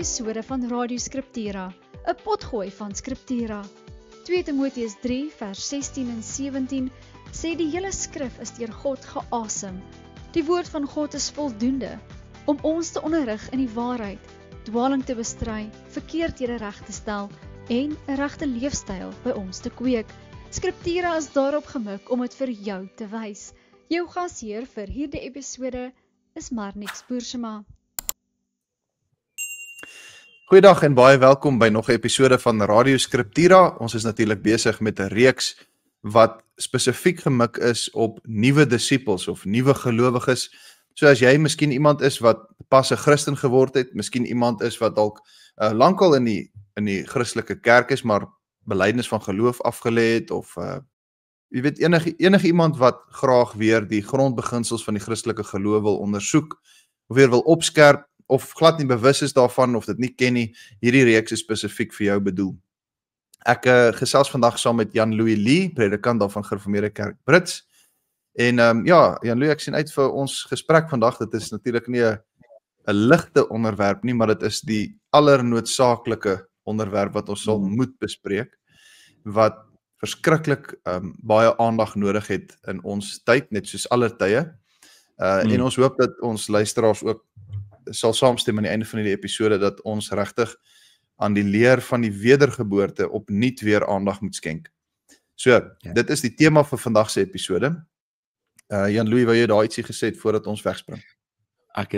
episode van Radio Scriptura, 'n potgooi van Scriptura. 2 Timoteus 3 vers 16 en 17 sê die hele skrif is deur God geasem. Die woord van God is voldoende om ons te onderrig in die waarheid, dwaling te bestry, verkeerdhede reg te stel en 'n regte leefstyl by ons te kweek. Scriptura is daarop gemik om dit vir jou te wys. Jou gasheer vir hierdie episode is Marnix Boersema. Goeiedag en baie welkom by nog 'n episode van Radio Scriptura. Ons is natuurlik besig met 'n reeks wat spesifiek gemik is op nuwe disippels of nuwe gelowiges. So as jy miskien iemand is wat pas 'n Christen geword het, miskien iemand is wat dalk lankal in die Christelike kerk is, maar belydenis van geloof afgelê het, of jy weet enige iemand wat graag weer die grondbeginsels van die Christelike geloof wil ondersoek, of weer wil opskerp, of glad nie bewus is daarvan, of dit nie ken nie, hierdie reeks is spesifiek vir jou bedoel. Ek gesels vandag saam met Jan-Louis Lee, predikant daar van Gereformeerde Kerk Brits. En Jan-Louis, ek sien uit vir ons gesprek vandag. Dit is natuurlik nie 'n ligte onderwerp nie, maar dit is die allernoodsaaklike onderwerp wat ons sal moet bespreek, wat verskriklik baie aandag nodig het in ons tyd, net soos aller tye. En ons hoop dat ons luisteraars ook sal saamstem aan die einde van die episode, dat ons regtig aan die leer van die wedergeboorte opnuut weer aandag moet skenk. So, Dit is die tema vir vandag se episode. Jan-Louis, wou jy daar ietsie gesê het voordat ons wegspring? Ek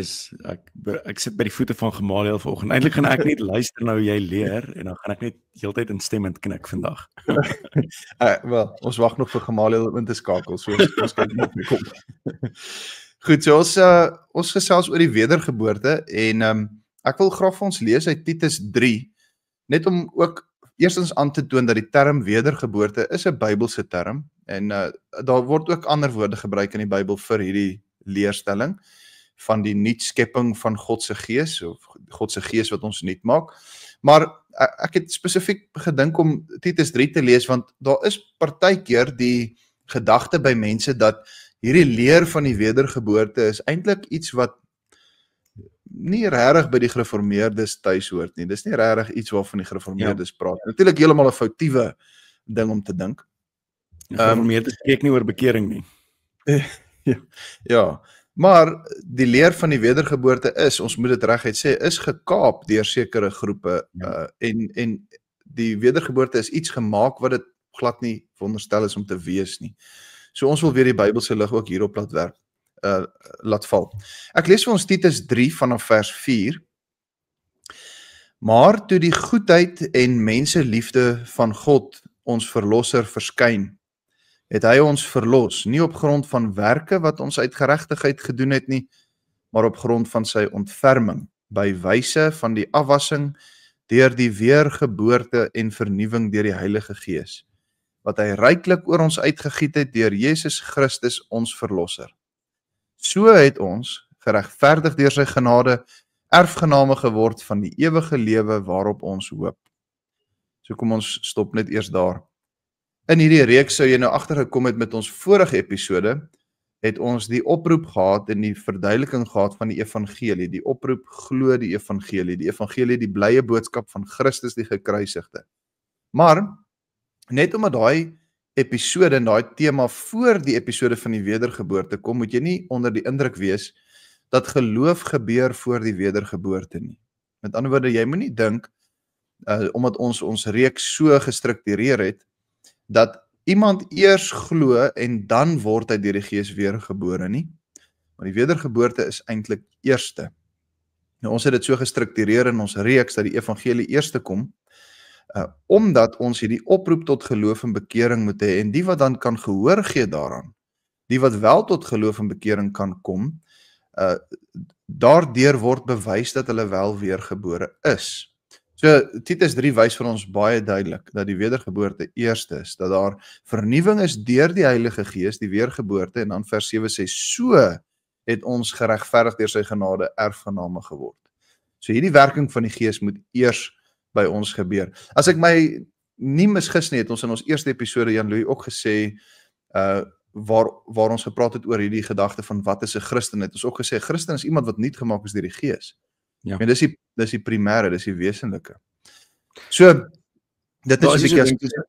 sit by die voete van Gamaliel vanoggend. Eintlik gaan ek net luister nou jy leer, en dan gaan ek net heeltyd instemmend knik vandag. Wel, ons wag nog vir Gamaliel om in te skakel, so ons kyk nog nie kom. Goed, so ons gesels oor die wedergeboorte, en ek wil graag vir ons lees uit Titus 3, net om ook eerstens aan te toon dat die term wedergeboorte is 'n Bybelse term, en daar word ook ander woorde gebruik in die Bybel vir hierdie leerstelling, van die nuutskepping van God se gees, of God se gees wat ons nuut maak. Maar ek het spesifiek gedink om Titus 3 te lees, want daar is partykeer die gedagte by mense dat hierdie leer van die wedergeboorte is eintlik iets wat nie regtig by die gereformeerdes tuis hoort nie. Dis nie regtig iets waarvan die gereformeerdes praat. Natuurlik heeltemal 'n foutiewe ding om te dink. Gereformeerdes spreek nie oor bekering nie. Ja, maar die leer van die wedergeboorte is, ons moet dit reguit sê, is gekaap deur sekere groepe, en die wedergeboorte is iets gemaak wat dit glad nie veronderstel is om te wees nie. So ons wil weer die Bybelse lig ook hierop laat val. Ek lees vir ons Titus 3 vanaf vers 4. Maar toe die goedheid en menseliefde van God, ons verlosser, verskyn, het hy ons verlos, nie op grond van werke wat ons uit geregtigheid gedoen het nie, maar op grond van sy ontferming, by wyse van die afwassing deur die weergeboorte en vernuwing deur die Heilige Gees, wat hy ryklik oor ons uitgegiet het deur Jesus Christus ons verlosser. So het ons, geregverdig deur sy genade, erfgename geword van die ewige lewe waarop ons hoop. So kom ons stop net eers daar. In hierdie reeks sou jy nou agtergekom het met ons vorige episode, het ons die oproep gehad en die verduideliking gehad van die evangelie, die oproep glo die evangelie, die blye boodskap van Christus die gekruisigde. Maar net omdat daai episode en daai tema voor die episode van die wedergeboorte kom, moet jy nie onder die indruk wees dat geloof gebeur voor die wedergeboorte nie. Met ander woorde, jy moet nie dink, omdat ons reeks so gestruktureer het, dat iemand eers glo en dan word hy deur die Gees weergebore nie. Maar die wedergeboorte is eintlik eerste. Nou, ons het dit so gestruktureer in ons reeks dat die evangelie eerste kom, omdat ons hierdie oproep tot geloof en bekering moet hê, en die wat dan kan gehoor gee daaraan, die wat wel tot geloof en bekering kan kom, daardeur word bewys dat hulle wel weergebore is. So Titus 3 wys vir ons baie duidelik dat die wedergeboorte eerste is, dat daar vernuwing is deur die Heilige Gees, die weergeboorte, en dan vers 7 sê, so het ons geregverdig deur sy genade erfgename geword. So hierdie werking van die Gees moet eers by ons gebeur. As ek my nie misgis nie, het ons in ons eerste episode, Jan-Louis, ook gesê, waar ons gepraat het oor hierdie gedagte van wat is 'n Christen, het ons ook gesê, Christen is iemand wat nuut gemaak is deur die Gees. Ja. En dis die primêre, dis die wesenlike. So dit is Daar so 'n is bietjie nie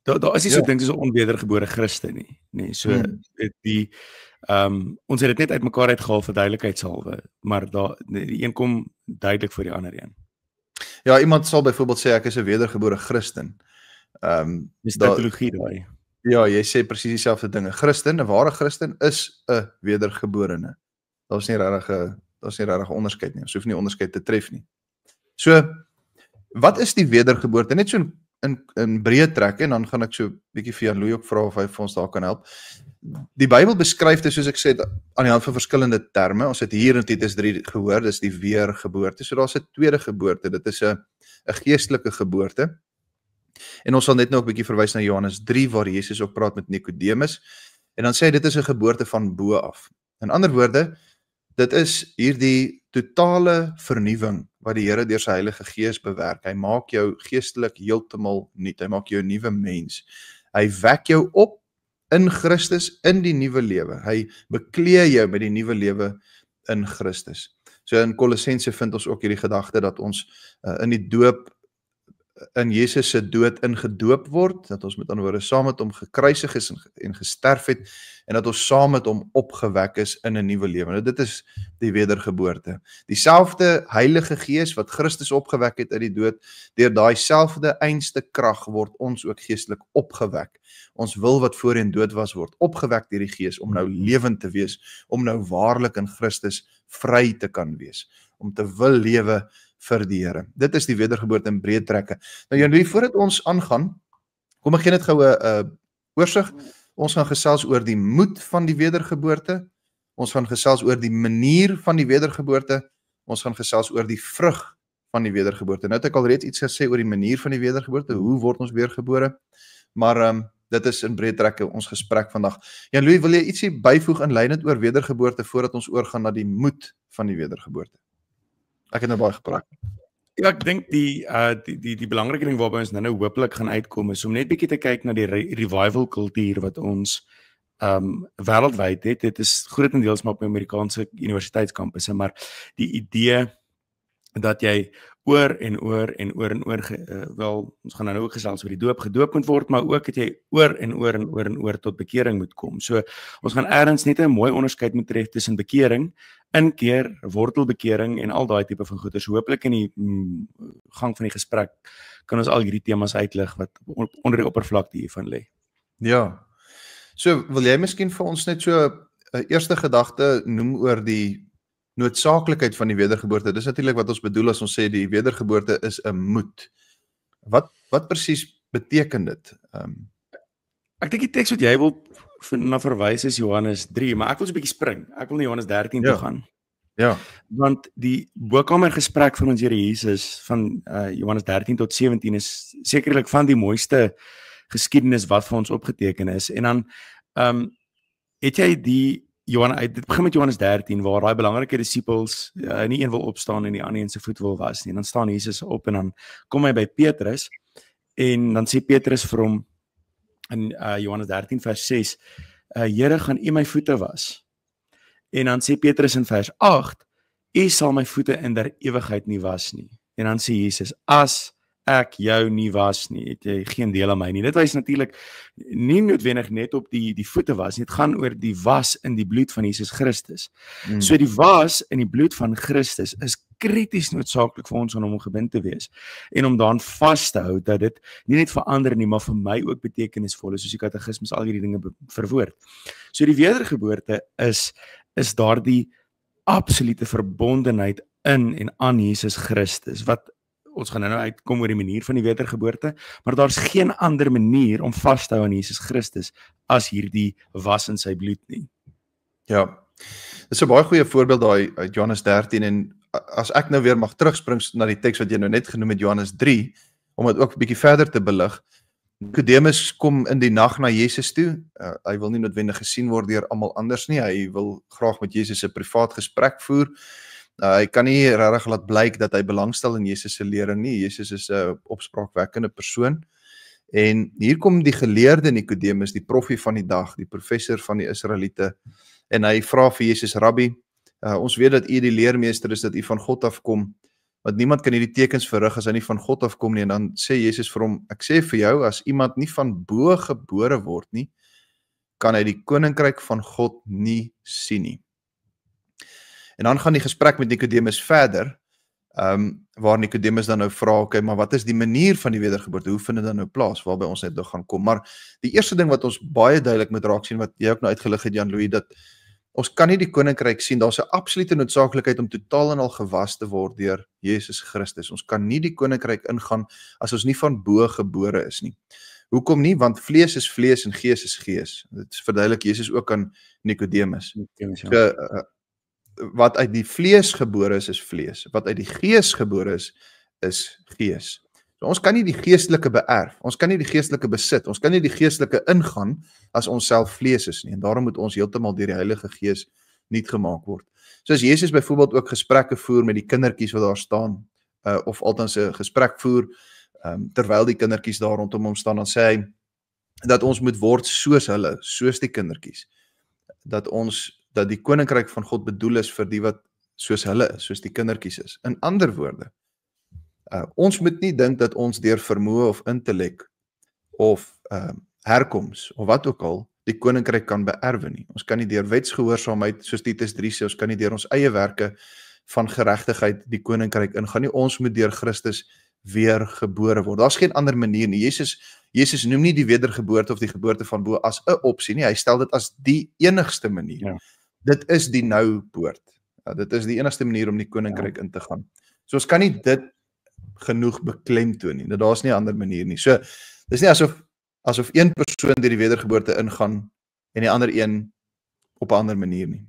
daar is nie so ding soos 'n onwedergebore Christen nie. Nee, so die ons het dit net uitmekaar uitgehaal vir duidelikheidshalwe, maar die een kom duidelik voor die ander een. Ja, iemand sal byvoorbeeld sê ek is 'n wedergebore Christen. Dis tautologie daai. Ja, jy sê presies dieselfde dinge. Christen, 'n ware Christen is 'n wedergeborene. Daar's nie regtig 'n onderskeid nie. Ons hoef nie onderskeid te tref nie. So, wat is die wedergeboorte? Net so in breë trek en dan gaan ek so 'n bietjie vir Jan Louw ook vra of hy vir ons daar kan help. Die Bybel beskryf dit soos ek sê aan die hand van verskillende terme. Ons het hier in Titus 3 gehoor, dis die weergeboorte. So daar's 'n tweede geboorte. Dit is 'n geestelike geboorte. En ons sal net nou 'n bietjie verwys na Johannes 3 waar Jesus ook praat met Nikodemus. En dan sê hy dit is 'n geboorte van bo af. In ander woorde, dit is hierdie totale vernuwing wat die Here deur sy Heilige Gees bewerk. Hy maak jou geestelik heeltemal nuut. Hy maak jou 'n nuwe mens. Hy wek jou op in Christus in die nuwe lewe. Hy beklee jou met die nuwe lewe in Christus. So in Kolossense vind ons ook hierdie gedagte dat ons in die doop in Jesus se dood ingedoop word, dat ons met ander woorde saam met hom gekruisig is en gesterf het en dat ons saam met hom opgewek is in 'n nuwe lewe. Nou dit is die wedergeboorte. Dieselfde Heilige Gees wat Christus opgewek het uit die dood, deur daai selfde einste krag word ons ook geestelik opgewek. Ons wil wat voorheen dood was word opgewek deur die Gees om nou lewend te wees, om nou waarlik in Christus vry te kan wees, om te wil lewe vir die Here. Dit is die wedergeboorte in breë trekke. Nou Jan, voordat ons aangaan, kom ek gee net gou 'n oorsig. Ons gaan gesels oor die moed van die wedergeboorte. Ons gaan gesels oor die manier van die wedergeboorte. Ons gaan gesels oor die vrug van die wedergeboorte. Nou het ek al reeds iets gesê oor die manier van die wedergeboorte. Hoe word ons weergebore? Maar dit is in breë trekke ons gesprek vandag. Jan Louw, wil jy ietsie byvoeg inleidend oor wedergeboorte voordat ons oorgaan na die moed van die wedergeboorte? Ek het nou baie gepraat. Ja, ek dink die belangrike ding waarby ons nou hopelik gaan uitkom is om net bietjie te kyk na die revival kultuur wat ons wêreldwyd het. Dit is grootendeels maar op Amerikaanse universiteitskampusse, maar die idee dat jy oor en oor wel, ons gaan nou ook gesels oor die doop, gedoop moet word, maar ook dat jy oor en oor tot bekering moet kom. So, ons gaan ergens net 'n mooi onderskeid moet tref tussen bekering, inkeer, wortelbekering en al daai tipe van goeders. Hopelik in die gang van die gesprek kan ons al hierdie temas uitlig wat onder die oppervlakte hiervan lê. Ja. So, wil jy miskien vir ons net so 'n eerste gedagte noem oor die noodsaaklikheid van die wedergeboorte? Dis natuurlik wat ons bedoel as ons sê die wedergeboorte is 'n moed. Wat presies beteken dit? Ek dink die teks wat jy wil na verwys is Johannes 3, maar ek wil so 'n bietjie spring. Ek wil na Johannes 13 toe gaan. Ja. Want die bokkamer gesprek van ons Here Jesus van Johannes 13 tot 17 is sekerlik van die mooiste geskiedenis wat vir ons opgeteken is. En dan het jy dit begin met Johannes 13 waar daai belangrike disippels nie een wil opstaan en die ander een se voet wil was nie. En dan staan Jesus op en dan kom hy by Petrus en dan sê Petrus vir hom in Johannes 13 vers 6, Here, gaan U my voete was? En dan sê Petrus in vers 8, U sal my voete in der ewigheid nie was nie. En dan sê Jesus, as ek jou nie was nie, het jy geen deel aan my nie. Dit wys natuurlik nie noodwendig net op die voete was nie, dit gaan oor die was in die bloed van Jesus Christus. So die was in die bloed van Christus is krities noodsaaklik vir ons om gebind te wees en om daaraan vas te hou dat dit nie net vir ander nie, maar vir my ook betekenisvol is, soos die katekismes al hierdie dinge verwoord. So die wedergeboorte is daardie absolute verbondenheid in en aan Jesus Christus, wat ons gaan nou uitkom oor die manier van die wedergeboorte, maar daar's geen ander manier om vas te hou aan Jesus Christus as hierdie was in sy bloed nie. Ja, dit is 'n baie goeie voorbeeld daai uit Johannes 13 en as ek nou weer mag terugspring na die teks wat jy nou net genoem het, Johannes 3, om dit ook 'n bietjie verder te belig. Nikodemus kom in die nag na Jesus toe. Hy wil nie noodwendig gesien word deur almal anders nie. Hy wil graag met Jesus 'n privaat gesprek voer. Hy kan nie regtig laat blyk dat hy belangstel in Jesus se lering nie. Jesus is 'n opspraakwekkende persoon. En hier kom die geleerde Nikodemus, die proffie van die dag, die professor van die Israeliete, en hy vra vir Jesus, Rabbi, Ons weet dat U die leermeester is, dat U van God afkom, want niemand kan hierdie tekens verrig as hy nie van God afkom nie, en dan sê Jesus vir hom, ek sê vir jou, as iemand nie van bo gebore word nie, kan hy die koninkryk van God nie sien nie. En dan gaan die gesprek met Nicodemus verder, waar Nicodemus dan nou vra, okay, maar wat is die manier van die wedergeboorte, hoe vind dit dan nou plaas, waarby ons net nog gaan kom, maar die eerste ding wat ons baie duidelik moet raak sien, wat jy ook nou uitgelig het, Jan-Louis, dat ons kan nie die koninkryk sien, daar's 'n absolute noodsaaklikheid om totaal en al gewas te word deur Jesus Christus, ons kan nie die koninkryk ingaan, as ons nie van bo gebore is nie. Hoekom nie? Want vlees is vlees en gees is gees, dit verduidelik Jesus ook aan Nicodemus. So, wat uit die vlees gebore is vlees. Wat uit die gees gebore is gees. So ons kan nie die geestelike beerf, ons kan nie die geestelike besit, ons kan nie die geestelike ingaan as ons self vlees is nie. En daarom moet ons heeltemal deur die Heilige Gees nuut gemaak word. So as Jesus byvoorbeeld ook gesprekke voer met die kindertjies wat daar staan, of althans 'n gesprek voer, terwyl die kindertjies daar rondom hom staan, dan sê hy dat ons moet word soos hulle, soos die kindertjies. Dat die koninkryk van God bedoel is vir die wat soos hulle is, soos die kindertjies is. In ander woorde, ons moet nie dink dat ons deur vermoë of intellek of herkoms of wat ook al die koninkryk kan beerwe nie. Ons kan nie deur wetsgehoorsaamheid, soos Titus 3 sê, ons kan nie deur ons eie werke van geregtigheid die koninkryk ingaan nie. Ons moet deur Christus weer gebore word. Daar's geen ander manier nie. Jesus noem nie die wedergeboorte of die geboorte van bo as 'n opsie nie. Hy stel dit as die enigste manier. Ja. Dit is die nou poort. Dit is die enigste manier om die koninkryk in te gaan. So ons kan nie dit genoeg beklemtoon nie. Daar's nie 'n ander manier nie. So dis nie asof een persoon deur die wedergeboorte ingaan en die ander een op 'n ander manier nie.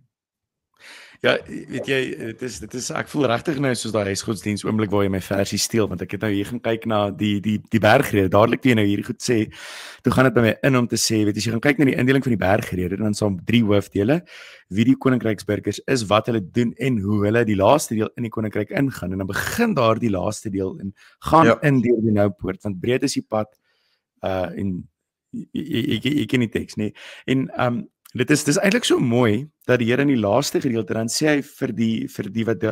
Ja, weet jy, dit is ek voel regtig nou soos daai huisgodsdiens oomblik waar jy my versie steel, want ek het nou hier gaan kyk na die bergrede. Dadelik toe jy nou hierdie goed sê, toe gaan dit by my in om te sê, weet jy gaan kyk na die indeling van die bergrede, dan saam 3 hoofdele, wie die koninkryksburgers is, wat hulle doen en hoe hulle die laaste deel in die koninkryk ingaan. En dan begin daar die laaste deel en gaan in deur die nou poort, want breed is die pad en ek ken die teks, nee. En dit is eintlik so mooi dat die Here in die laaste gedeelte dan sê hy vir die wat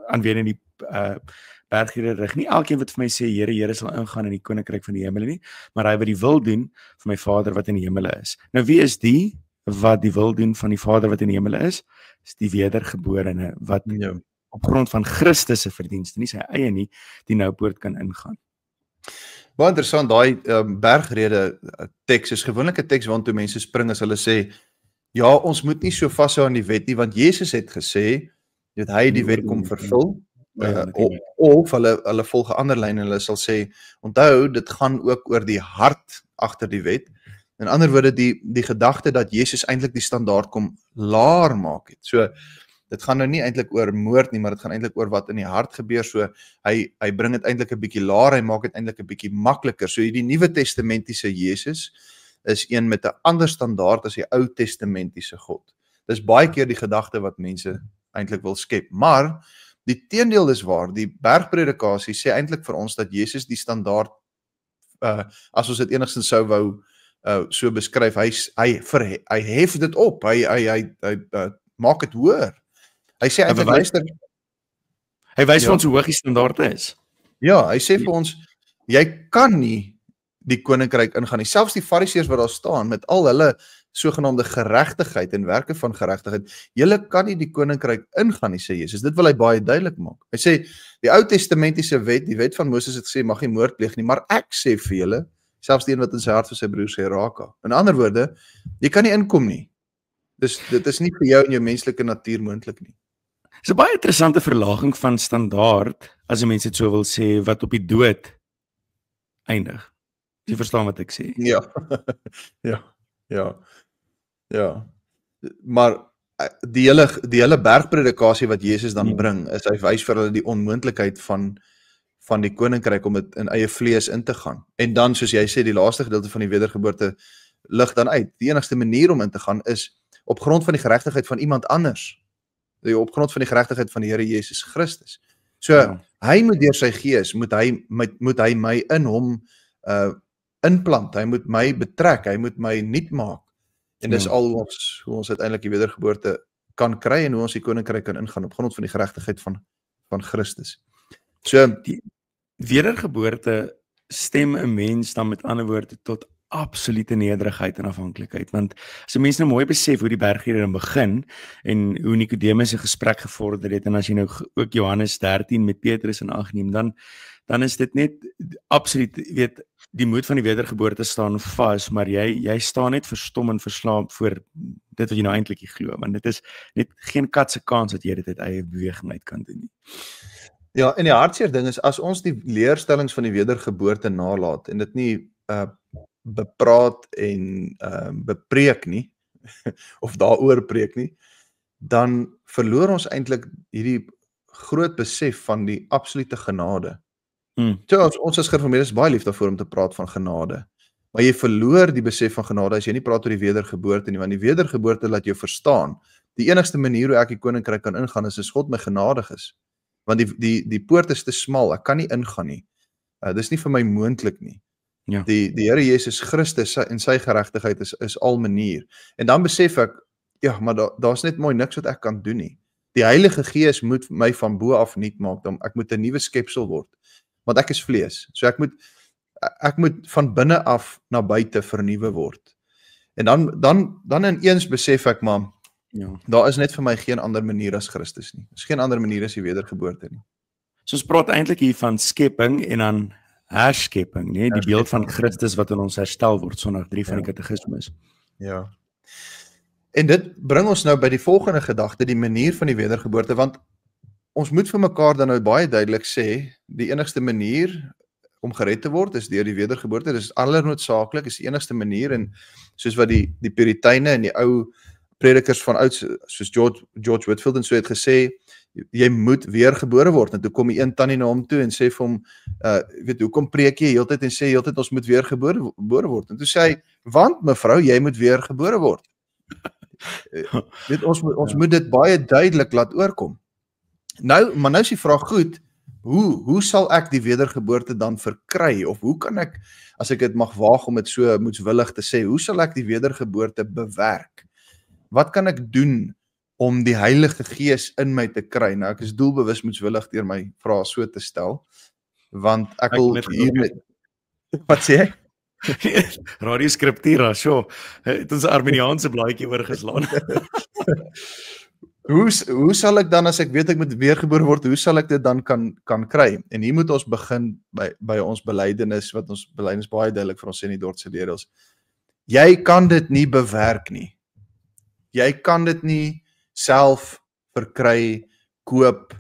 aan wie in die bergrede rig, nie elkeen wat vir my sê Here sal ingaan in die koninkryk van die hemele nie, maar hy wat die wil doen van my Vader wat in die hemele is. Nou wie is die wat die wil doen van die Vader wat in die hemele is die wedergeborene wat op grond van Christus se verdienste, nie sy eie nie, die nou poort kan ingaan. Baie interessant, daai bergrede teks is gewoonlik 'n teks waartoe mense spring as hulle sê ja, ons moet nie so vashou aan die wet nie, want Jesus het gesê dat hy die wet kom vervul, of hulle volg 'n ander lyn en hulle sal sê, onthou, dit gaan ook oor die hart agter die wet. In ander woorde, die gedagte dat Jesus eintlik die standaard kom laer maak het. So, dit gaan nou nie eintlik oor moord nie, maar dit gaan eintlik oor wat in die hart gebeur. So, hy bring dit eintlik 'n bietjie laer, hy maak dit eintlik 'n bietjie makliker. So, die Nuwe Testamentiese Jesus is een met 'n ander standaard as die Ou Testamentiese God. Dis baie keer die gedagte wat mense eintlik wil skep, maar die teendeel is waar. Die bergpredikasie sê eintlik vir ons dat Jesus die standaard, as ons dit enigstens sou wou so beskryf, hy hef dit op, hy maak dit hoër. Hy sê eintlik luister, hy wys vir ons hoe hoog die standaard is. Ja, hy sê vir ons, jy kan nie die koninkryk ingaan nie. Selfs die fariseërs wat daar staan met al hulle sogenaamde geregtigheid en werke van geregtigheid, julle kan nie die koninkryk ingaan nie, sê Jesus. Dit wil hy baie duidelik maak. Hy sê die Ou Testamentiese wet, die wet van Moses het gesê mag nie moord pleeg nie, maar ek sê vir julle, selfs die een wat in sy hart vir sy broer sê raak. In ander woorde, jy kan nie inkom nie. Dit is nie vir jou en jou menslike natuur moontlik nie. Dis 'n baie interessante verlaging van standaard, as 'n mens dit so wil sê, wat op die dood eindig. Jy verstaan wat ek sê? Ja. Maar die hele bergpredikasie wat Jesus dan bring, is hy wys vir hulle die onmoontlikheid van die koninkryk om dit in eie vlees in te gaan. En dan, soos jy sê, die laaste gedeelte van die wedergeboorte lig dan uit. Die enigste manier om in te gaan is op grond van die geregtigheid van iemand anders. Op grond van die geregtigheid van die Here Jesus Christus. So, hy moet deur sy gees, moet hy my in hom inplant, hy moet my betrek, hy moet my nuut maak. En dis al hoe ons uiteindelik die wedergeboorte kan kry en hoe ons die koninkryk kan ingaan op grond van die geregtigheid van Christus. So die wedergeboorte stem 'n mens dan met ander woorde tot absolute nederigheid en afhanklikheid, want as 'n mens nou mooi besef hoe die bergrede begin en hoe Nikodemus se gesprek gevorder het, en as jy nou ook Johannes 13 met Petrus in ag neem, dan is dit net absoluut, weet, die moed van die wedergeboorte staan vas, maar jy staan net verstom en verslaap voor dit wat jy nou eintlik glo, want dit is net geen kat se kans dat jy dit uit eie beweging uit kan doen nie. Ja, en die hartseer ding is, as ons die leerstellings van die wedergeboorte nalat en dit nie bepraat en bepreek nie, of daaroor preek nie, dan verloor ons eintlik hierdie groot besef van die absolute genade. So, ons as gereformeerdes is baie lief daarvoor om te praat van genade, maar jy verloor die besef van genade as jy nie praat oor die wedergeboorte nie, want die wedergeboorte laat jou verstaan, die enigste manier hoe ek die koninkryk kan ingaan is as God my genadig is, want die poort is te smal, ek kan nie ingaan nie, dis nie vir my moontlik nie. Ja. Die Here Jesus Christus en sy geregtigheid is al manier. En dan besef ek, ja, maar daar's net mooi niks wat ek kan doen nie. Die Heilige Gees moet my van bo af nuut maak, ek moet 'n nuwe skepsel word, want ek is vlees. So ek moet van binne af na buite vernuwe word. En dan ineens besef ek, maar daar is net vir my geen ander manier as Christus nie. Dis geen ander manier as die wedergeboorte nie. So ons praat eintlik hier van skepping en dan herskepping, nee, die beeld van Christus wat in ons herstel word, Sondag 3 van die Katekismus. Ja. En dit bring ons nou by die volgende gedagte, die manier van die wedergeboorte, want ons moet vir mekaar dan nou baie duidelik sê, die enigste manier om gered te word is deur die wedergeboorte, dis allernoodsaaklik, is die enigste manier, en soos wat die Puriteine en die ou predikers van oud, soos George Whitefield en so het gesê, jy moet weergebore word, en toe kom die een tannie na hom toe en sê vir hom, weet, hoekom preek jy heeltyd en sê heeltyd ons moet weergebore word, en toe sê hy, want mevrou, jy moet weergebore word. Weet, ons moet dit baie duidelik laat oorkom. Maar nou is die vraag goed, hoe sal ek die wedergeboorte dan verkry, of hoe kan ek, as ek dit mag waag om dit so moedswillig te sê, hoe sal ek die wedergeboorte bewerk? Wat kan ek doen om die Heilige Gees in my te kry? Nou, ek is doelbewus moedswillig deur my vrae so te stel, want ek wil hier... Wat sê jy? Radio Scriptura, het ons Arminiaanse blaadjie oorgeslaan. Hoe sal ek dan, as ek weet ek moet weergebore word, hoe sal ek dit dan kan kry? En hier moet ons begin by ons belydenis, wat ons belydenis baie duidelik vir ons sê in die Dordtse Ledels. Jy kan dit nie bewerk nie. Jy kan dit nie self verkry, koop,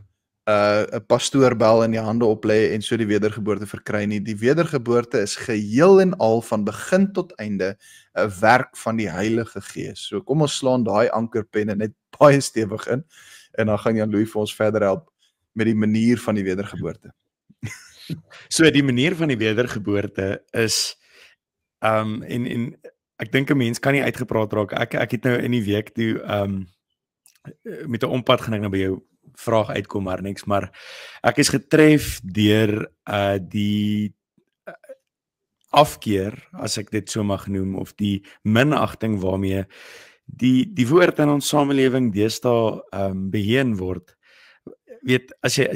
'n pastoorbel in die hande oplê en so die wedergeboorte verkry nie. Die wedergeboorte is geheel en al van begin tot einde 'n werk van die Heilige Gees. So kom ons slaan daai ankerpenne net baie stewig in, en dan gaan Jan Louis vir ons verder help met die manier van die wedergeboorte. So die manier van die wedergeboorte is, en ek dink 'n mens kan nie uitgepraat raak. Ek het nou in die week toe, met 'n ompad gaan ek nou by jou vraag uitkom, maar niks, maar ek is getref deur die afkeer, as ek dit so mag noem, of die minagting waarmee die woord in ons samelewing deesdae beheen word. Weet, as jy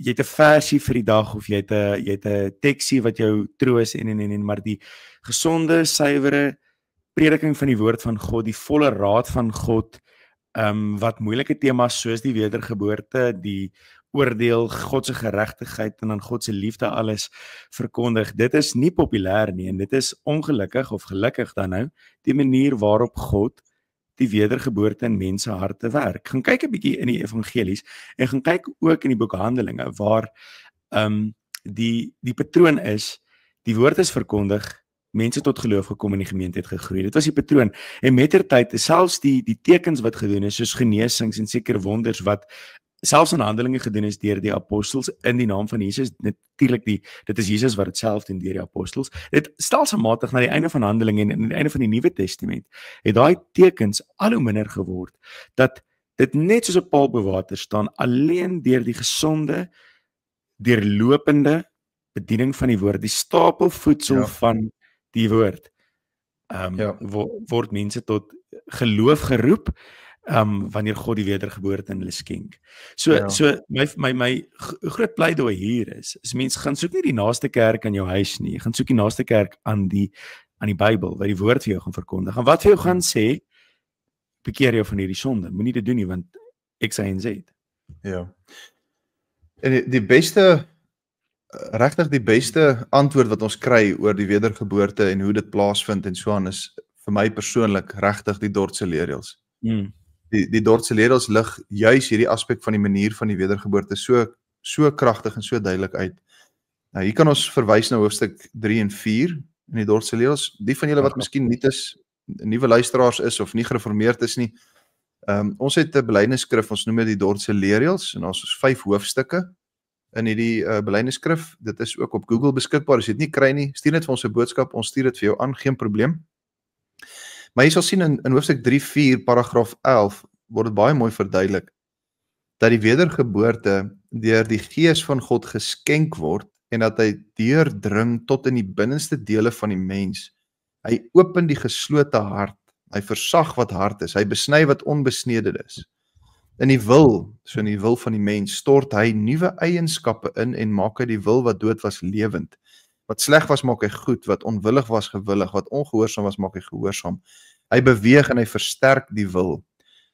het 'n versie vir die dag, of jy het 'n teksie wat jou troos en maar die gesonde, suiwere prediking van die woord van God, die volle raad van God, wat moeilike temas soos die wedergeboorte, die oordeel, God se geregtigheid en dan God se liefde alles verkondig. Dit is nie populêr nie, en dit is ongelukkig of gelukkig dan nou die manier waarop God die wedergeboorte in mense harte werk. Gaan kyk 'n bietjie in die evangelies en gaan kyk ook in die boek Handelinge waar die patroon is, die woord is verkondig, mense tot geloof gekom in die gemeente het gegroei. Dit was die patroon. En mettertyd, selfs die tekens wat gedoen is, soos genesings en sekere wonders wat selfs in Handelinge gedoen is deur die apostels in die naam van Jesus, natuurlik dit is Jesus wat dit self doen deur die apostels. Dit stelselmatig na die einde van Handelinge en aan die einde van die Nuwe Testament het daai tekens al hoe minder geword, dat dit net soos 'n paal bo water staan, alleen deur die gesonde, deurlopende bediening van die woord, die stapelvoedsel van die woord, word mense tot geloof geroep, wanneer God die wedergeboorte in hulle skenk. So Ja. so my groot pleidooi hier is mense gaan soek nie die naaste kerk aan jou huis nie, jy gaan soek die naaste kerk aan die Bybel, wat die woord vir jou gaan verkondig. En wat vir jou gaan sê, bekeer jou van hierdie sonde. Moenie dit doen nie, want X, Y en Z. Ja. En die beste, regtig die beste antwoord wat ons kry oor die wedergeboorte en hoe dit plaasvind en so aan is vir my persoonlik regtig die Dordtse leerreëls. Die Dordtse leerreëls lig juis hierdie aspek van die manier van die wedergeboorte so kragtig en so duidelik uit. Nou hier kan ons verwys na hoofstuk 3 en 4 in die Dordtse leerreëls. Die van julle wat miskien nuwe luisteraars is of nie gereformeerd is nie. Ons het 'n belydenisskrif, ons noem dit die Dordtse leerreëls en ons is 5 hoofstukke in hierdie belydenisskrif. Dit is ook op Google beskikbaar. As jy dit nie kry nie, stuur net vir ons 'n boodskap, ons stuur dit vir jou aan, geen probleem. Maar jy sal sien in hoofstuk 3:4 paragraaf 11 word dit baie mooi verduidelik dat die wedergeboorte deur die Gees van God geskenk word en dat hy deurdring tot in die binneste dele van die mens. Hy open die geslote hart, hy versag wat hard is, hy besny wat onbesnede is. In die wil van die mens, stort hy nuwe eienskappe in en maak hy die wil wat dood was lewend. Wat sleg was, maak hy goed, wat onwillig was gewillig, wat ongehoorsaam was, maak hy gehoorsaam. Hy beweeg en hy versterk die wil,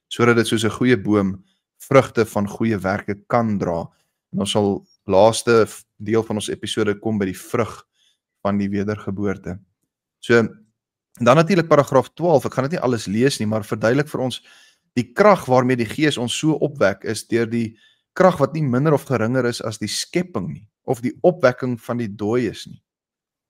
sodat dit soos 'n goeie boom vrugte van goeie werke kan dra. En ons sal laaste deel van ons episode kom by die vrug van die wedergeboorte. So, dan natuurlik paragraaf 12, ek gaan dit nie alles lees nie, maar verduidelik vir ons die krag waarmee die Gees ons so opwek is deur die krag wat nie minder of geringer is as die skepping nie, of die opwekking van die dooies nie.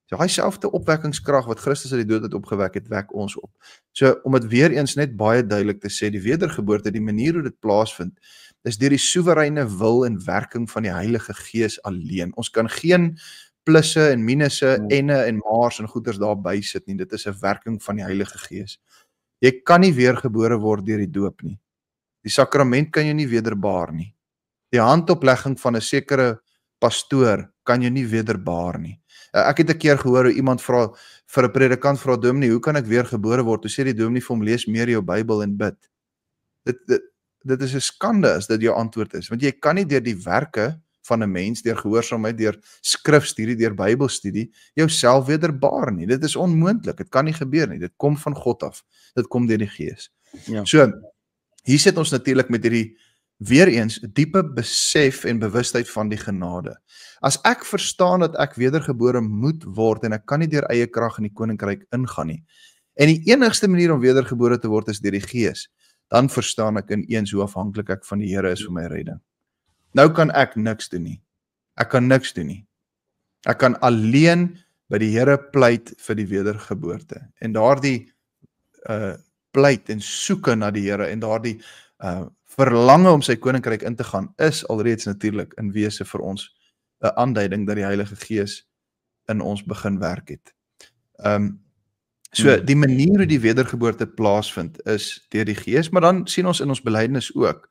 So hy selfde opwekkingskrag wat Christus uit die dood het opgewek het, wek ons op. So om dit weer eens net baie duidelik te sê, die wedergeboorte, die manier hoe dit plaasvind, is deur die soewereine wil en werking van die Heilige Gees alleen. Ons kan geen plusse en minusse, enne en maars en goeders daarby sit nie. Dit is 'n werking van die Heilige Gees. Jy kan nie weergebore word deur die doop nie. Die sakrament kan jy nie wederbaar nie. Die handoplegging van 'n sekere pastoor kan jy nie wederbaar nie. Ek het 'n keer gehoor hoe iemand vra vir 'n predikant vra, dominee, hoe kan ek weergebore word? Toe sê die dominee vir hom, lees meer jou Bybel en bid. Dit is 'n skande as dit jou antwoord is, want jy kan nie deur die werke van 'n mens, deur gehoorsaamheid, deur skrifstudie, deur Bybelstudie, jouself wederbaar nie. Dit is onmoontlik, dit kan nie gebeur nie. Dit kom van God af. Dit kom deur die Gees. Ja. So, hier sit ons natuurlik met hierdie weer eens diepe besef en bewustheid van die genade. As ek verstaan dat ek wedergebore moet word en ek kan nie deur eie krag in die koninkryk ingaan nie, en die enigste manier om wedergebore te word is deur die Gees, dan verstaan ek ineens hoe afhanklik ek van die Here is vir my redding. Nou kan ek niks doen nie. Ek kan niks doen nie. Ek kan alleen by die Here pleit vir die wedergeboorte. En daardie pleit en soeke na die Here en daardie verlange om sy koninkryk in te gaan is alreeds natuurlik in wese vir ons 'n aanduiding dat die Heilige Gees in ons begin werk het. So die manier hoe die wedergeboorte plaasvind is deur die Gees, maar dan sien ons in ons belydenis ook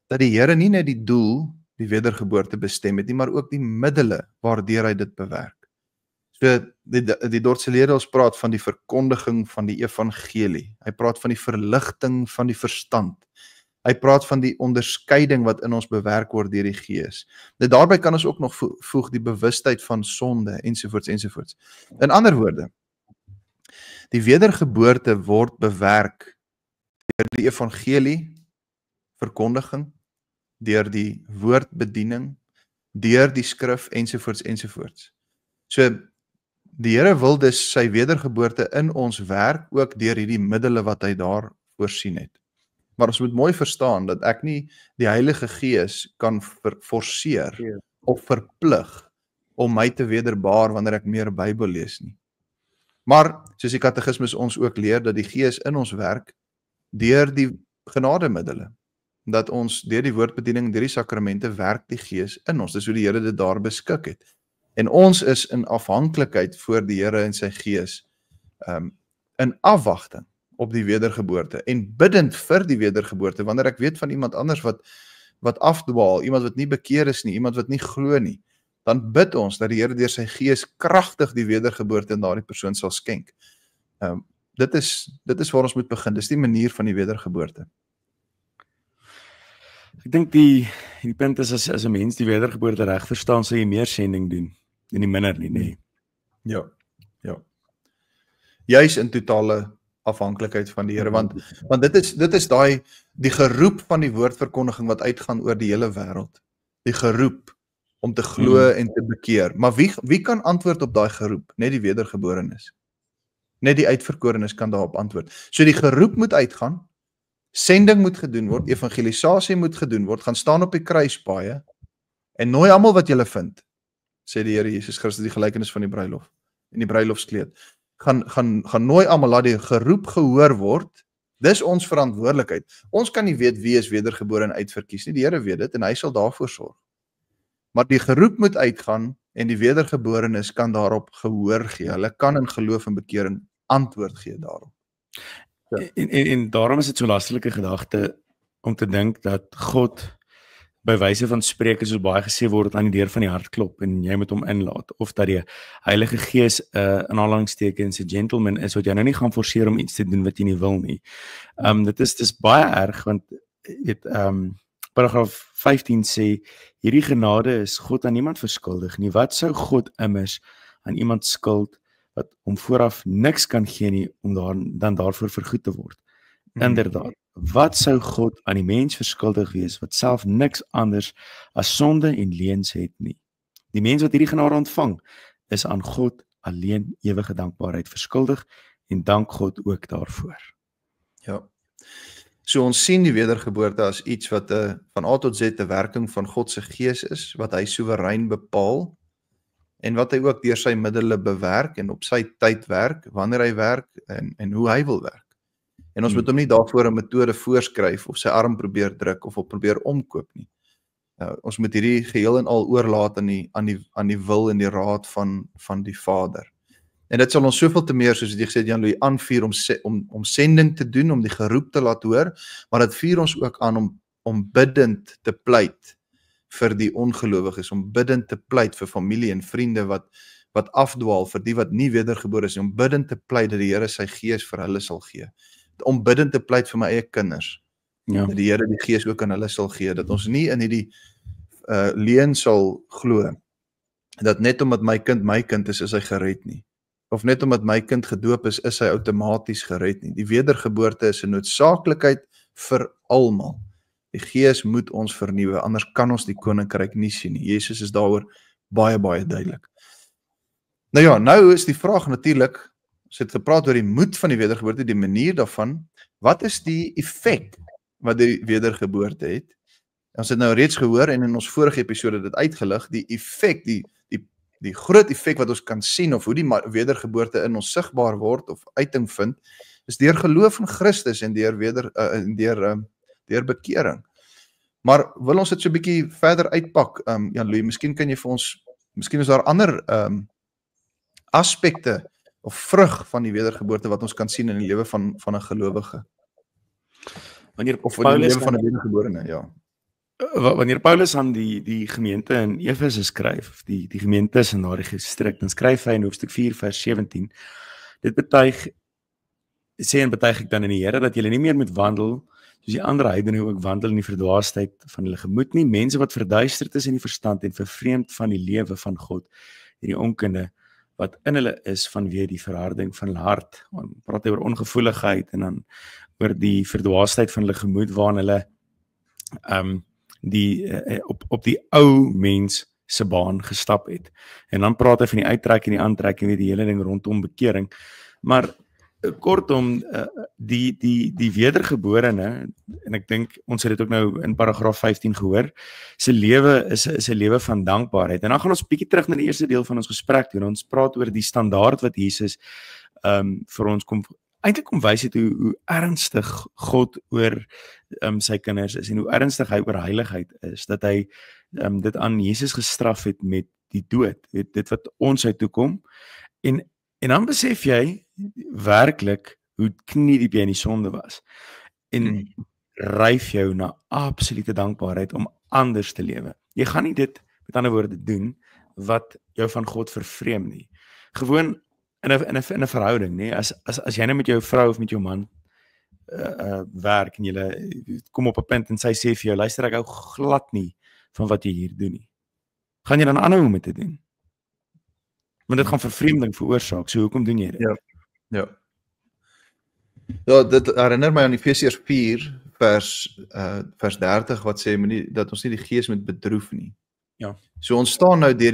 dat die Here nie net die doel, die wedergeboorte bestem het nie, maar ook die middele waardeur hy dit bewerk. So die Dordtse leerreëls praat van die verkondiging van die evangelie. Hy praat van die verligting van die verstand. Hy praat van die onderskeiding wat in ons bewerk word deur die Gees. Nou daarbey kan ons ook nog voeg die bewustheid van sonde ensovoorts ensovoorts. In ander woorde, die wedergeboorte word bewerk deur die evangelie verkondiging, deur die woordbediening, deur die skrif ensovoorts ensovoorts. So die Here wil dus sy wedergeboorte in ons werk ook deur hierdie middele wat hy daar voorsien het. Maar ons moet mooi verstaan dat ek nie die Heilige Gees kan forceer of verplig om my te wederbaar wanneer ek meer Bybel lees nie. Maar soos die katekismus ons ook leer dat die Gees in ons werk deur die genademiddele, dat ons deur die woordbediening, deur die sakramente werk die Gees in ons. Dis hoe die Here dit daar beskik het. En ons is in afhanklikheid voor die Here en sy Gees in afwagting op die wedergeboorte en bidend vir die wedergeboorte, wanneer ek weet van iemand anders wat afdwaal, iemand wat nie bekeer is nie, iemand wat nie glo nie, dan bid ons dat die Here deur sy Gees kragtig die wedergeboorte in daardie persoon sal skenk. Dit is waar ons moet begin, dis die manier van die wedergeboorte. Ek dink die punt is as 'n mens die wedergeboorte reg verstaan, sal jy meer sending doen en nie minder nie, nê. Ja. Juis in totale afhanklikheid van die Here, want dit is die geroep van die woordverkondiging wat uitgaan oor die hele wêreld. Die geroep om te glo en te bekeer. Maar wie kan antwoord op daai geroep? Net die wedergeborenes. Net die uitverkorenes kan daarop antwoord. So die geroep moet uitgaan, sending moet gedoen word, evangelisasie moet gedoen word, gaan staan op die kruispaaie en nooi almal wat julle vind, sê die Here Jesus Christus, die gelykenis van die bruilof en die bruilofskleed. Gaan nooi almal, laat die geroep gehoor word. Dis ons verantwoordelikheid. Ons kan nie weet wie is wedergebore en uitverkies nie. Die Here weet dit en hy sal daarvoor sorg. Maar die geroep moet uitgaan en die wedergeborenes kan daarop gehoor gee. Hulle kan in geloof en bekering antwoord gee daarop. Ja. En daarom is dit so lastelike gedagte om te dink dat God by wyse van spreuke soos baie gesê word aan die deur van die hart klop en jy moet hom inlaat, of dat die Heilige Gees in aanhalingstekens 'n gentleman is wat jy nou nie gaan forceer om iets te doen wat jy nie wil nie. Dit is baie erg, want paragraaf 15 sê hierdie genade is God aan niemand verskuldig nie. Wat sou God immers aan iemand skuld wat hom vooraf niks kan gee nie om dan daarvoor vergoed te word? Inderdaad, wat sou God aan die mens verskuldig wees wat self niks anders as sonde en leuns het nie? Die mens wat hierdie genade ontvang, is aan God alleen ewige dankbaarheid verskuldig en dank God ook daarvoor. Ja. So ons sien die wedergeboorte as iets wat van A tot Z 'n werking van God se Gees is, wat hy soewerein bepaal en wat hy ook deur sy middele bewerk en op sy tyd werk, wanneer hy werk en hoe hy wil werk. En ons moet hom nie daarvoor 'n metode voorskryf of sy arm probeer druk of op probeer omkoop nie. Ons moet hierdie geheel en al oorlaat aan die wil en die raad van die Vader. En dit sal ons soveel te meer, soos jy gesê het, Jan-Louis, aanvuur om sending te doen, om die geroep te laat hoor, maar dit vuur ons ook aan om biddend te pleit vir die ongelowiges, om biddend te pleit vir familie en vriende wat afdwaal, vir die wat nie wedergebore is, om biddend te pleit dat die Here sy Gees vir hulle sal gee. Om biddend te pleit vir my eie kinders, dat die Here die Gees ook aan hulle sal gee, dat ons nie in hierdie leuen sal glo, dat net omdat my kind is hy gered nie, of net omdat my kind gedoop is hy outomaties gered nie. Die wedergeboorte is 'n noodsaaklikheid vir almal. Die Gees moet ons vernuwe, anders kan ons die koninkryk nie sien nie. Jesus is daaroor baie, baie duidelik. Nou ja, nou is die vraag natuurlik, ons het gepraat oor die moed van die wedergeboorte, die manier daarvan, wat is die effek wat die wedergeboorte het? Ons het nou reeds gehoor en in ons vorige episode dit uitgelig, die effek, die groot effek wat ons kan sien, of hoe die wedergeboorte in ons sigbaar word, of uiting vind, is deur geloof in Christus en deur bekering. Maar wil ons dit so 'n bietjie verder uitpak, Jan-Louis, miskien kan jy vir ons, miskien is daar ander aspekte of vrug van die wedergeboorte wat ons kan sien in die lewe van 'n gelowige. Of in die lewe van 'n wedergeborene, ja. Wanneer Paulus aan die gemeente in Efese skryf, die gemeente is in daardie distrik, dan skryf hy in hoofstuk 4 vers 17, dit betuig ek dan in die Here, dat julle nie meer moet wandel, soos die ander heidene ook wandel in die verdwaasheid van hulle gemoed nie, mense wat verduisterd is in die verstand en vervreemd van die lewe van God, hierdie onkunde wat in hulle is vanweë die verharding van hulle hart. Dan praat hy oor ongevoeligheid en dan oor die verdwaasheid van hulle gemoed waarin hulle op die ou mens se baan gestap het. En dan praat hy van die uittrek en die aantrek en die hele ding rondom bekering. Maar kortom, die wedergeborene, en ek dink ons het dit ook nou in paragraaf 15 gehoor, se lewe is 'n lewe van dankbaarheid. En dan gaan ons bietjie terug na die eerste deel van ons gesprek toe. Ons praat oor die standaard wat Jesus vir ons kom wys het hoe ernstig God oor sy kinders is en hoe ernstig hy oor heiligheid is, dat hy dit aan Jesus gestraf het met die dood, dit wat ons uit toe kom. En dan besef jy werklik hoe kniediep jy in die sonde was. En ryf jou na absolute dankbaarheid om anders te lewe. Jy gaan nie dit, met ander woorde, doen wat jou van God vervreem nie. Gewoon in 'n verhouding, nee, as jy nou met jou vrou of met jou man werk en jy kom op 'n punt en sy sê vir jou, luister, ek hou glad nie van wat jy hier doen nie. Gaan jy dan aanhou om dit te doen? Want dit gaan vervreemding veroorsaak. So hoekom doen jy dit? Ja. Ja, dit herinner my aan Efesiërs 4 vers 30 wat sê dat ons nie die gees moet bedroef nie. Ja. So ons staan nou deur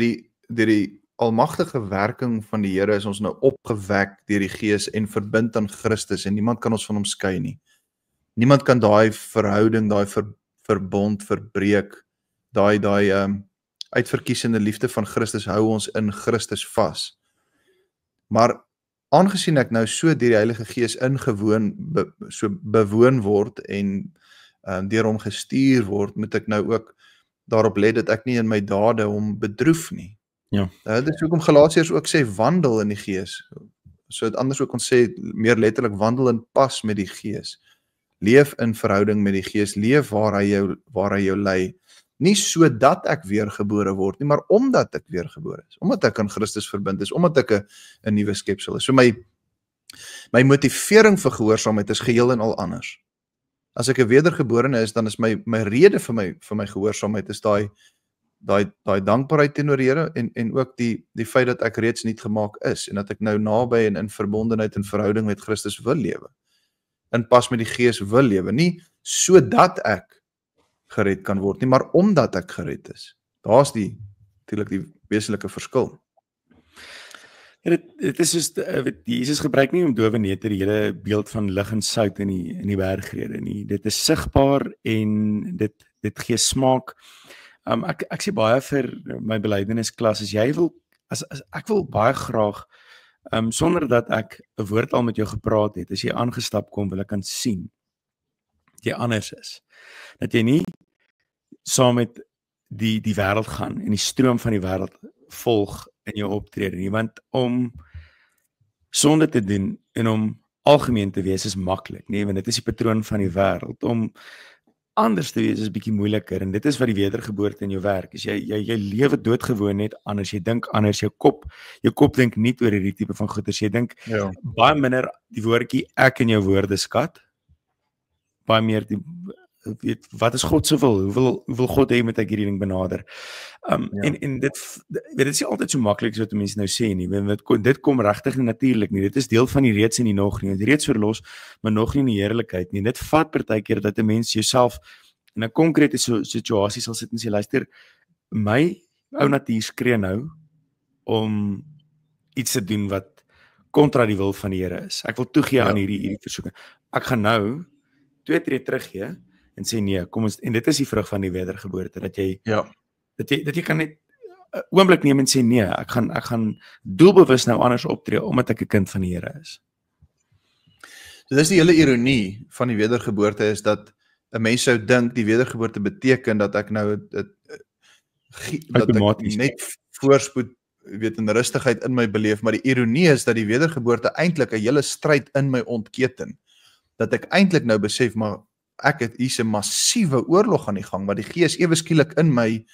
die almagtige werking van die Here is ons nou opgewek deur die Gees en verbind aan Christus en niemand kan ons van hom skei nie. Niemand kan daai verhouding, daai verbond verbreek, daai uitverkiesende liefde van Christus hou ons in Christus vas. Maar aangesien ek nou so deur die Heilige Gees so bewoon word en deur hom gestuur word, moet ek nou ook daarop let dat ek nie in my dade hom bedroef nie. Ja. Dit is hoekom Galasiërs ook sê wandel in die Gees. So het anders ook ons sê meer letterlik wandel in pas met die Gees. Leef in verhouding met die Gees, leef waar hy jou lei. Nie sodat ek weergebore word nie, maar omdat ek weergebore is, omdat ek aan Christus verbind is, omdat ek 'n nuwe skepsel is. So my motivering vir gehoorsaamheid is geheel en al anders. As ek 'n wedergeborene is, dan is my rede vir my gehoorsaamheid is daai dankbaarheid teenoor die Here en ook die feit dat ek reeds nuut gemaak is en dat ek nou naby en in verbondenheid en verhouding met Christus wil lewe. In pas met die Gees wil lewe, nie sodat ek gered kan word nie, maar omdat ek gered is. Daar's natuurlik die wesenlike verskil. Ja, dit is soos Jesus gebruik nie om dowe neute die hele beeld van lig en sout in die bergrede nie. Dit is sigbaar en dit gee smaak. Ek sê baie vir my belydennisklas, as ek wil baie graag sonder dat ek 'n woord al met jou gepraat het, as jy aangestap kom, wil ek kan sien dat jy anders is. Dat jy nie saam met die wêreld gaan en die stroom van die wêreld volg in jou optrede nie, want om sonde te doen en om algemeen te wees is maklik, nee, want dit is die patroon van die wêreld. Om anders te wees is bietjie moeiliker en dit is wat die wedergeboorte in jou werk is. Jy lewe doodgewoon net anders, jy dink anders, jou kop dink nie oor hierdie tipe van goeders, jy dink baie minder die woordjie ek in jou woordeskat, baie meer weet wat is God se wil? Hoe wil God hê moet ek hierdie ding benader? En dit is nie altyd so maklik so wat mense nou sê nie. Dit kom regtig nie natuurlik nie. Dit is deel van die reeds en die nog nie. Reeds verlos, maar nog nie in die heerlikheid nie. Dit vat partykeer dat 'n mens jouself in 'n konkrete situasie sal sit en sê, luister, my ou natuur skree nou om iets te doen wat kontra die wil van die Here is. Ek wil toegee aan hierdie versoeking. Ek gaan nou 2 tree teruggee en sê nee, kom ons, en dit is die vrug van die wedergeboorte, dat jy kan net 'n oomblik neem en sê nee, ek gaan doelbewus nou anders optree omdat ek 'n kind van die Here is. So dis die hele ironie van die wedergeboorte is dat 'n mens sou dink die wedergeboorte beteken dat ek nou dat ek net voorspoed weet in rustigheid in my beleef, maar die ironie is dat die wedergeboorte eintlik 'n hele stryd in my ontketen. Dat ek eintlik nou besef maar ek het hier's 'n massiewe oorlog aan die gang, maar die Gees ewe skielik in my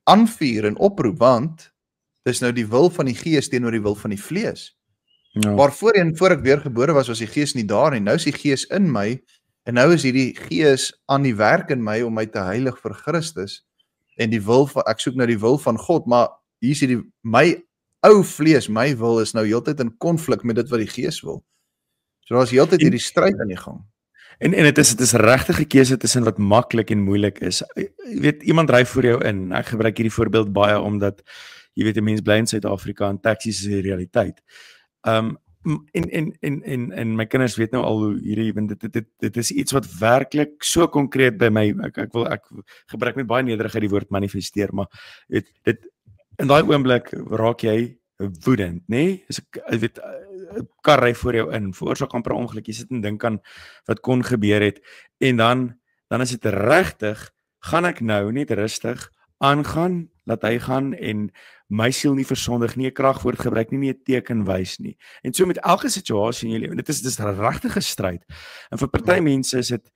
aanvuur en oproep, want dis nou die wil van die Gees teenoor die wil van die vlees. Waar voor ek weer gebore was die Gees nie daar nie, nou is die Gees in my, en nou is hierdie Gees aan die werk in my om my te heilig vir Christus, en ek soek nou die wil van God, maar hier is my ou vlees, my wil is nou heeltyd in konflik met dit wat die Gees wil. So daar is heeltyd hierdie stryd aan die gang. En dit is regtig 'n keuse tussen wat maklik en moeilik is. Jy weet, iemand ry voor jou in. Ek gebruik hierdie voorbeeld baie omdat jy weet 'n mens bly in Suid-Afrika en taksies is 'n realiteit. En my kinders weet nou al hoe hierdie dit is iets wat werklik so konkreet by my. Ek gebruik met baie nederigheid die woord manifesteer, maar weet dit in daai oomblik raak jy woedend, nê? Jy weet 'n kar ry voor jou in, veroorsaak amper 'n ongeluk, jy sit en dink aan wat kon gebeur het, en dan is dit regtig, gaan ek nou net rustig aangaan, laat hy gaan, en my siel nie versondig nie, 'n kragwoord gebruik nie 'n teken wys nie. En so met elke situasie in jou lewe, dit is regtig 'n stryd. En vir party mense is dit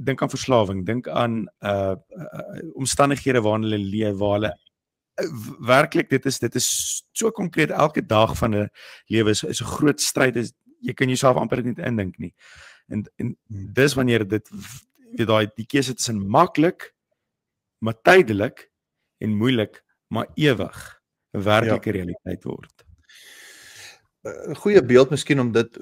dink aan verslawing, dink aan omstandighede waarin hulle leef, waar hulle werklik dit is so konkreet elke dag van 'n lewe is 'n groot stryd, jy kan jouself amper nie indink nie. En dis wanneer dit die keuse tussen maklik, maar tydelik en moeilik, maar ewig 'n werklike realiteit word. 'n Goeie beeld miskien om dit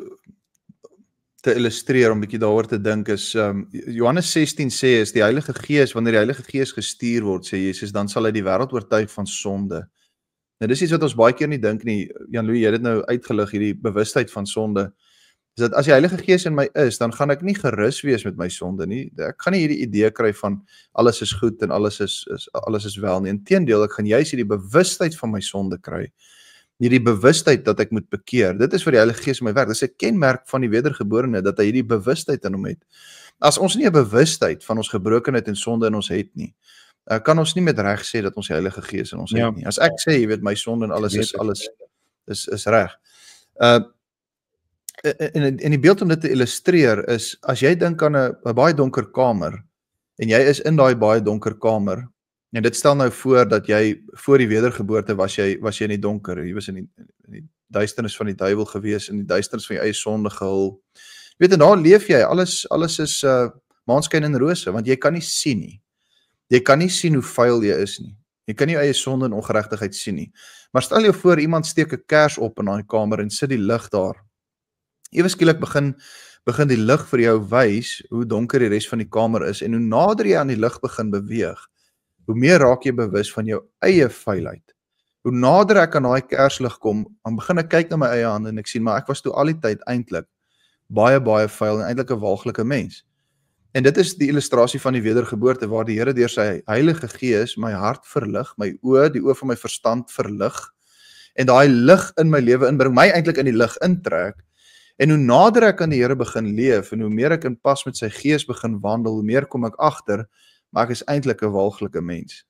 te illustreer, om 'n bietjie daaroor te dink is, Johannes 16 sê, is die Heilige Gees, wanneer die Heilige Gees gestuur word, sê Jesus, dan sal hy die wêreld oortuig van sonde. Nou dis iets wat ons baie keer nie dink nie. Jan-Louis, jy het dit nou uitgelig, hierdie bewustheid van sonde. Is dat as die Heilige Gees in my is, dan gaan ek nie gerus wees met my sonde nie. Ek gaan nie hierdie idee kry van alles is goed en alles is wel nie. Inteendeel, ek gaan juis hierdie bewustheid van my sonde kry. Hierdie bewustheid dat ek moet bekeer. Dit is vir die Heilige Gees in my werk. Dit is 'n kenmerk van die wedergeborene, dat hy hierdie bewustheid in hom het. As ons nie 'n bewustheid van ons gebrokenheid en sonde in ons het nie, kan ons nie met reg sê dat ons die Heilige Gees in ons het nie. As ek sê, jy weet, my sonde en alles is reg. En die beeld om dit te illustreer is, as jy dink aan 'n baie donker kamer, en jy is in daai baie donker kamer, en dit stel nou voor dat jy, voor die wedergeboorte was jy in die donker, jy was in die duisternis van die duiwel gewees, in die duisternis van jou eie sonde gehul. Jy weet, en daar leef jy, alles is maanskyn en rose, want jy kan nie sien nie. Jy kan nie sien hoe vuil jy is nie. Jy kan nie jou eie sonde en ongeregtigheid sien nie. Maar stel jou voor, iemand steek 'n kers op in daai kamer en sit die lig daar. Ewe skielik begin die lig vir jou wys hoe donker die res van die kamer is, en hoe nader jy aan die lig begin beweeg, hoe meer raak jy bewus van jou eie vuilheid. Hoe nader ek aan daai kerslig kom, dan begin ek kyk na my eie hande en ek sien, maar ek was toe al die tyd eintlik baie vuil en eintlik 'n walglike mens. En dit is die illustrasie van die wedergeboorte, waar die Here deur sy Heilige Gees my hart verlig, my oë, die oë van my verstand verlig, en daai lig in my lewe inbring, my eintlik in die lig intrek. En hoe nader ek aan die Here begin leef, en hoe meer ek in pas met sy Gees begin wandel, hoe meer kom ek agter, maar ek is eintlik 'n walglike mens.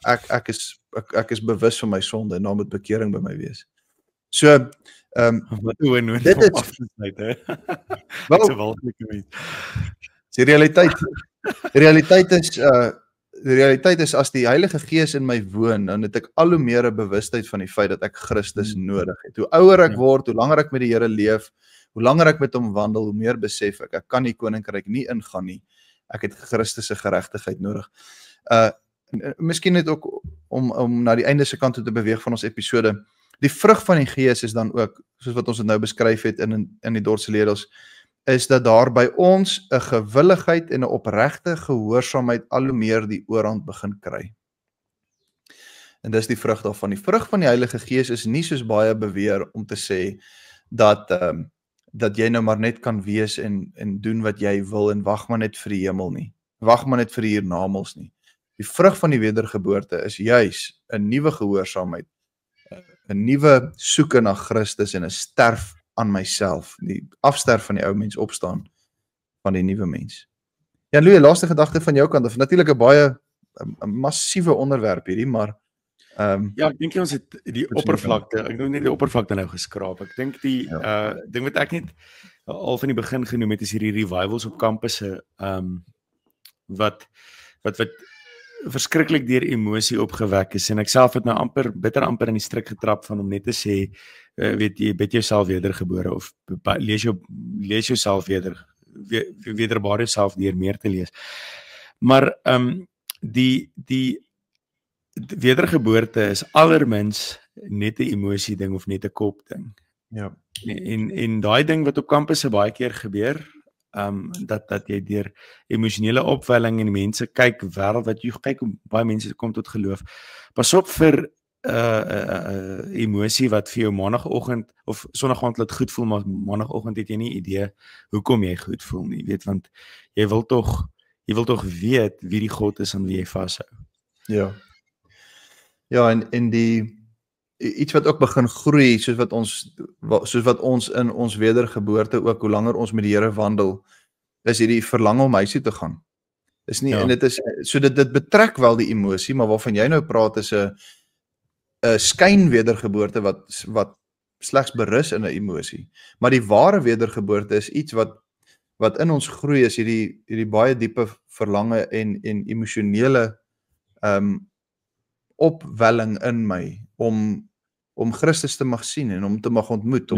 Ek is bewus van my sonde, en daar moet bekering by my wees. So, dit is afgesluit, hè. Wel, Dis 'n walglike mens. Die realiteit is, as die Heilige Gees in my woon, dan het ek al hoe meer 'n bewustheid van die feit dat ek Christus nodig het. Hoe ouer ek word, hoe langer ek met die Here leef, hoe langer ek met hom wandel, hoe meer besef ek kan die koninkryk nie ingaan nie. Ek het Christus se geregtigheid nodig. Miskien net ook om na die einde se kant toe te beweeg van ons episode. Die vrug van die Gees is dan ook, soos wat ons dit nou beskryf het in die dorpsleders, is dat daar by ons 'n gewilligheid en 'n opregte gehoorsaamheid al hoe meer die oorhand begin kry. En dis die vrug daarvan. Die vrug van die Heilige Gees is nie soos baie beweer om te sê dat jy nou maar net kan wees en doen wat jy wil en wag maar net vir die hemel nie. Wag maar net vir die hiernamaals nie. Die vrug van die wedergeboorte is juis 'n nuwe gehoorsaamheid, 'n nuwe soeke na Christus en 'n sterf aan myself, die afsterf van die ou mens, opstaan van die nuwe mens. Jan-Louis, laaste gedagte van jou kant af. Natuurlik 'n baie massiewe onderwerp hierdie, maar ja, ek dink ons het die oppervlakte, ek dink net die oppervlakte nou geskraap. Ek dink die ding wat ek net al van die begin genoem het, is hierdie revivals op kampusse, wat verskriklik deur emosie opgewek is, en ek self het nou bitter amper in die strik getrap van om net te sê, weet jy, bid jouself wedergebore, of lees jouself wederbaar jouself deur meer te lees. Maar die wedergeboorte is allermins net 'n emosie ding of net 'n kop ding. Ja. En daai ding wat op kampusse baie keer gebeur, dat jy deur emosionele opwelling en mense kyk wêreld wat jy kyk hoe baie mense kom tot geloof. Pas op vir emosie wat vir jou maandagooggend of sonnaand laat goed voel, maar maandagooggend het jy nie idee hoekom jy goed voel nie, weet, want jy wil tog weet wie die God is aan wie jy vashou. Ja. Ja, en iets wat ook begin groei, soos wat ons in ons wedergeboorte ook, hoe langer ons met die Here wandel, is hierdie verlang om huis toe te gaan. Is nie, en dit is, so dit betrek wel die emosie, maar waarvan jy nou praat is 'n skynwedergeboorte wat slegs berus in 'n emosie. Maar die ware wedergeboorte is iets wat in ons groei, is hierdie baie diepe verlange en emosionele opwelling in my om Christus te mag sien en om te mag ontmoet,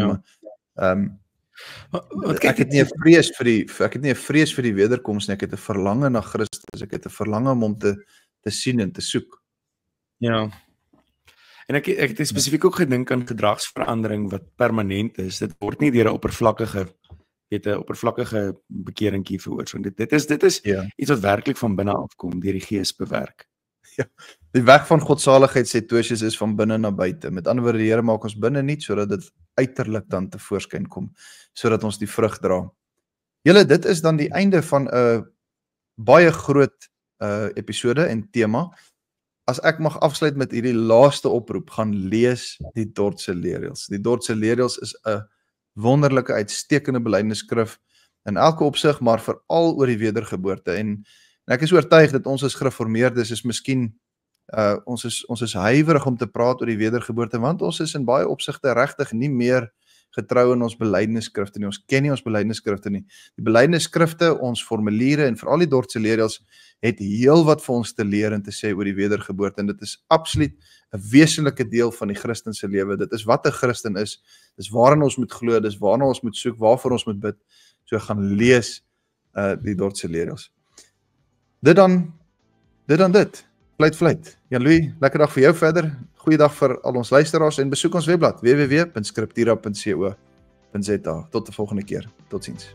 Ek het nie 'n vrees vir die wederkoms nie, ek het 'n verlange na Christus, ek het 'n verlange om hom te sien en te soek. Ja. En ek het spesifiek ook gedink aan gedragsverandering wat permanent is. Dit word nie deur 'n oppervlakkige bekeringkie veroorsaak. Dit is iets wat werklik van binne afkom, deur die Gees bewerk. Ja, die weg van godsaligheid sê Tosius is van binne na buite. Met ander woorde, die Here maak ons binne nuut sodat dit uiterlik dan tevoorskyn kom, sodat ons die vrug dra. Julle, dit is dan die einde van 'n baie groot episode en tema. As ek mag afsluit met hierdie laaste oproep, gaan lees die Dordtse leerreëls. Die Dordtse leerreëls is 'n wonderlike, uitstekende belydenisskrif in elke opsig, maar veral oor die wedergeboorte. En ek is oortuig dat ons as gereformeerdes is miskien ons is huiwerig om te praat oor die wedergeboorte, want ons is in baie opsigte regtig nie meer getrou in ons belydenisskrifte nie. Ons ken nie ons belydenisskrifte nie. Die belydenisskrifte, ons formuliere en veral die Dordtse leerreëls het heel wat vir ons te leer en te sê oor die wedergeboorte, en dit is absoluut 'n wesenlike deel van die Christelike lewe. Dit is wat 'n Christen is. Dis waarin ons moet glo, dis waarna ons moet soek, waarvoor ons moet bid. So gaan lees die Dordtse leerreëls. Dit dan. Fluit. Jan-Louis, lekker dag vir jou verder. Goeie dag vir al ons luisteraars en besoek ons webblad www.scriptura.co.za. Tot die volgende keer. Totsiens.